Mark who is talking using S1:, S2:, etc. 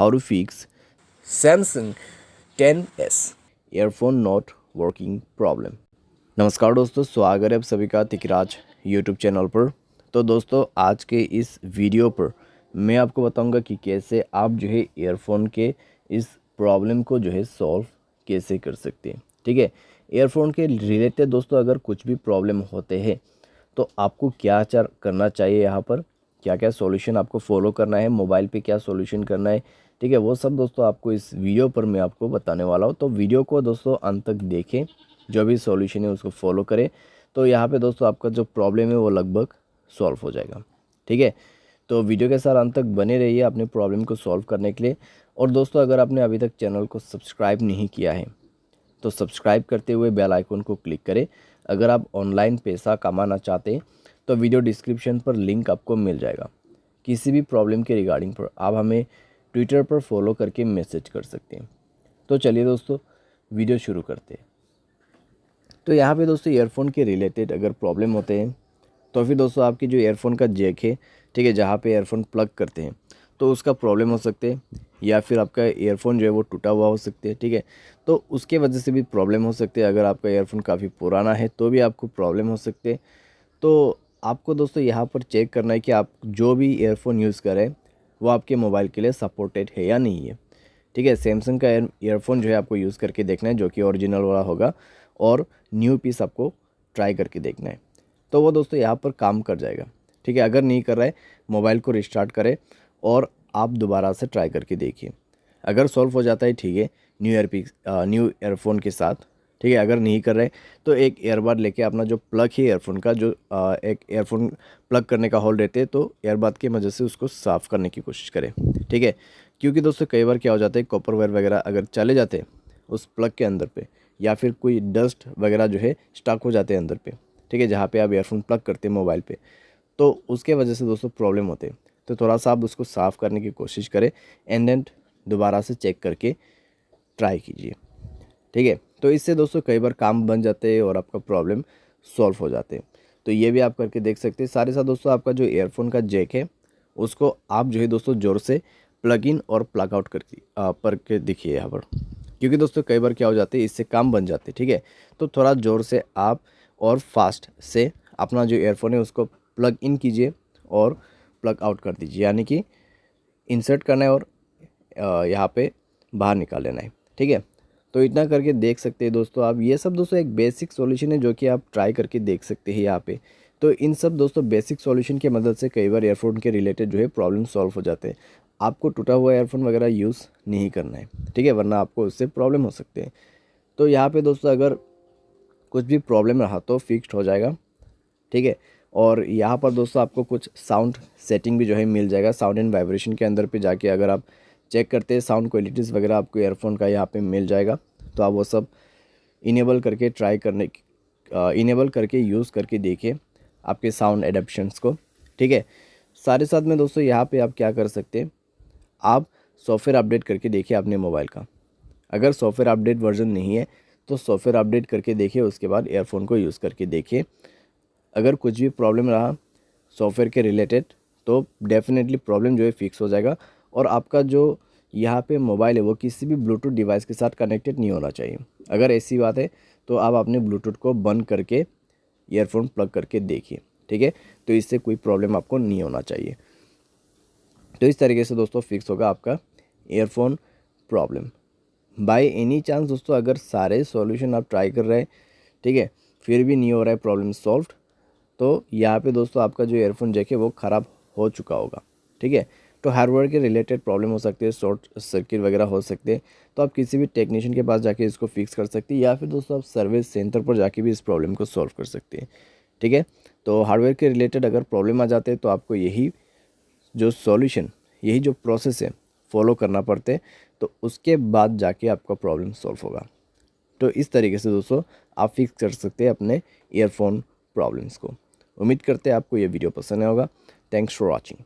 S1: how to fix Samsung 10s earphone not working problem। नमस्कार दोस्तों, स्वागत है आप सभी का तिकराज यूट्यूब चैनल पर। तो दोस्तों, आज के इस वीडियो पर मैं आपको बताऊंगा कि कैसे आप जो है ईयरफोन के इस प्रॉब्लम को जो है सॉल्व कैसे कर सकते हैं। ठीक है, ईयरफोन के रिलेटेड दोस्तों अगर कुछ भी प्रॉब्लम होते हैं तो आपको क्या करना चाहिए, यहाँ पर क्या क्या सॉल्यूशन आपको फॉलो करना है, मोबाइल पे क्या सॉल्यूशन करना है। ठीक है, वो सब दोस्तों आपको इस वीडियो पर मैं आपको बताने वाला हूँ। तो वीडियो को दोस्तों अंत तक देखें, जो भी सॉल्यूशन है उसको फॉलो करें, तो यहाँ पे दोस्तों आपका जो प्रॉब्लम है वो लगभग सॉल्व हो जाएगा। ठीक है, तो वीडियो के साथ अंत तक बने रहिए अपने प्रॉब्लम को सॉल्व करने के लिए। और दोस्तों, अगर आपने अभी तक चैनल को सब्सक्राइब नहीं किया है तो सब्सक्राइब करते हुए बेल आइकन को क्लिक करें। अगर आप ऑनलाइन पैसा कमाना चाहते हैं तो वीडियो डिस्क्रिप्शन पर लिंक आपको मिल जाएगा। किसी भी प्रॉब्लम के रिगार्डिंग पर आप हमें ट्विटर पर फॉलो करके मैसेज कर सकते हैं। तो चलिए दोस्तों, वीडियो शुरू करते हैं। तो यहाँ पे दोस्तों ईयरफोन के रिलेटेड अगर प्रॉब्लम होते हैं तो फिर दोस्तों आपकी जो ईयरफोन का जैक है, ठीक है, जहाँ पे ईयरफोन प्लग करते हैं तो उसका प्रॉब्लम हो सकते हैं, या फिर आपका ईयरफोन जो है वो टूटा हुआ हो सकते हैं। ठीक है, तो उसके वजह से भी प्रॉब्लम हो सकती है। अगर आपका ईयरफोन काफ़ी पुराना है तो भी आपको प्रॉब्लम हो सकते हैं। तो आपको दोस्तों यहाँ पर चेक करना है कि आप जो भी ईयरफोन यूज़ करें वो आपके मोबाइल के लिए सपोर्टेड है या नहीं है। ठीक है, सैमसंग का ईयरफोन जो है आपको यूज़ करके देखना है, जो कि ओरिजिनल वाला होगा, और न्यू पीस आपको ट्राई करके देखना है। तो वो दोस्तों यहाँ पर काम कर जाएगा। ठीक है, अगर नहीं कर रहा है मोबाइल को रिस्टार्ट करें और आप दोबारा से ट्राई करके देखिए। अगर सॉल्व हो जाता है, ठीक है, न्यू ईयरफोन के साथ। ठीक है, अगर नहीं कर रहे तो एक ईयरबड लेके अपना जो प्लग है ईयरफोन का, जो एक ईयरफोन प्लग करने का होल रहते हैं, तो ईयरबड की मदद से उसको साफ़ करने की कोशिश करें। ठीक है, क्योंकि दोस्तों कई बार क्या हो जाता है, कॉपर वायर वगैरह अगर चले जाते हैं उस प्लग के अंदर पे, या फिर कोई डस्ट वगैरह जो है स्टक हो जाते हैं अंदर पे, ठीक है, जहाँ पे आप ईयरफोन प्लग करते हैं मोबाइल पे, तो उसके वजह से दोस्तों प्रॉब्लम होते हैं। तो थोड़ा सा आप उसको साफ़ करने की कोशिश करें एंड देन दोबारा से चेक करके ट्राई कीजिए। ठीक है, तो इससे दोस्तों कई बार काम बन जाते हैं और आपका प्रॉब्लम सॉल्व हो जाते हैं। तो ये भी आप करके देख सकते हैं। साथ ही साथ दोस्तों आपका जो ईयरफोन का जैक है उसको आप जो है दोस्तों ज़ोर से प्लग इन और प्लग आउट करके देखिए यहाँ पर, क्योंकि दोस्तों कई बार क्या हो जाते हैं, इससे काम बन जाते हैं। ठीक है, तो थोड़ा ज़ोर से आप और फास्ट से अपना जो ईयरफोन है उसको प्लग इन कीजिए और प्लग आउट कर दीजिए, यानी कि इंसर्ट करना है और यहाँ पे बाहर निकाल लेना है। ठीक है, तो इतना करके देख सकते हैं दोस्तों आप। ये सब दोस्तों एक बेसिक सॉल्यूशन है जो कि आप ट्राई करके देख सकते हैं यहाँ पे। तो इन सब दोस्तों बेसिक सॉल्यूशन की मदद से कई बार ईयरफोन के रिलेटेड जो है प्रॉब्लम सॉल्व हो जाते हैं। आपको टूटा हुआ ईयरफोन वगैरह यूज़ नहीं करना है। ठीक है, वरना आपको उससे प्रॉब्लम हो सकते हैं। तो यहाँ पे दोस्तों अगर कुछ भी प्रॉब्लम रहा तो फिक्स्ड हो जाएगा। ठीक है, और यहाँ पर दोस्तों आपको कुछ साउंड सेटिंग भी जो है मिल जाएगा। साउंड एंड वाइब्रेशन के अंदर पे जाके अगर आप चेक करते हैं साउंड क्वालिटीज़ वगैरह आपको ईयरफोन का यहाँ पे मिल जाएगा। तो आप वो सब इनेबल करके इनेबल करके यूज़ करके देखिए आपके साउंड एडेप्शंस को। ठीक है, साथ ही साथ में दोस्तों यहाँ पे आप क्या कर सकते हैं, आप सॉफ्टवेयर अपडेट करके देखिए अपने मोबाइल का। अगर सॉफ्टवेयर अपडेट वर्जन नहीं है तो सॉफ्टवेयर अपडेट करके देखिए, उसके बाद ईयरफोन को यूज़ करके देखिए। अगर कुछ भी प्रॉब्लम रहा सॉफ्टवेयर के रिलेटेड तो डेफिनेटली प्रॉब्लम जो है फिक्स हो जाएगा। और आपका जो यहाँ पे मोबाइल है वो किसी भी ब्लूटूथ डिवाइस के साथ कनेक्टेड नहीं होना चाहिए। अगर ऐसी बात है तो आप अपने ब्लूटूथ को बंद करके ईयरफोन प्लग करके देखिए। ठीक है, तो इससे कोई प्रॉब्लम आपको नहीं होना चाहिए। तो इस तरीके से दोस्तों फिक्स होगा आपका earphone problem. By any chance दोस्तों अगर सारे सॉल्यूशन आप ट्राई कर रहे हैं, ठीक है, फिर भी नहीं हो रहा है प्रॉब्लम सॉल्व, तो यहाँ पे दोस्तों आपका जो ईयरफोन जैक है वो ख़राब हो चुका होगा। ठीक है, तो हार्डवेयर के रिलेटेड प्रॉब्लम हो सकती है, शॉर्ट सर्किट वगैरह हो सकते हैं, तो आप किसी भी टेक्नीशियन के पास जाके इसको फिक्स कर सकते हैं, या फिर दोस्तों आप सर्विस सेंटर पर जाके भी इस प्रॉब्लम को सॉल्व कर सकते हैं। ठीक है, तो हार्डवेयर के रिलेटेड अगर प्रॉब्लम आ जाते हैं तो आपको यही जो प्रोसेस है फॉलो करना पड़ते हैं, तो उसके बाद जाके आपका प्रॉब्लम सॉल्व होगा। तो इस तरीके से दोस्तों आप फिक्स कर सकते हैं अपने ईयरफोन प्रॉब्लम्स को। उम्मीद करते हैं आपको ये वीडियो पसंद आया होगा। Thanks for watching.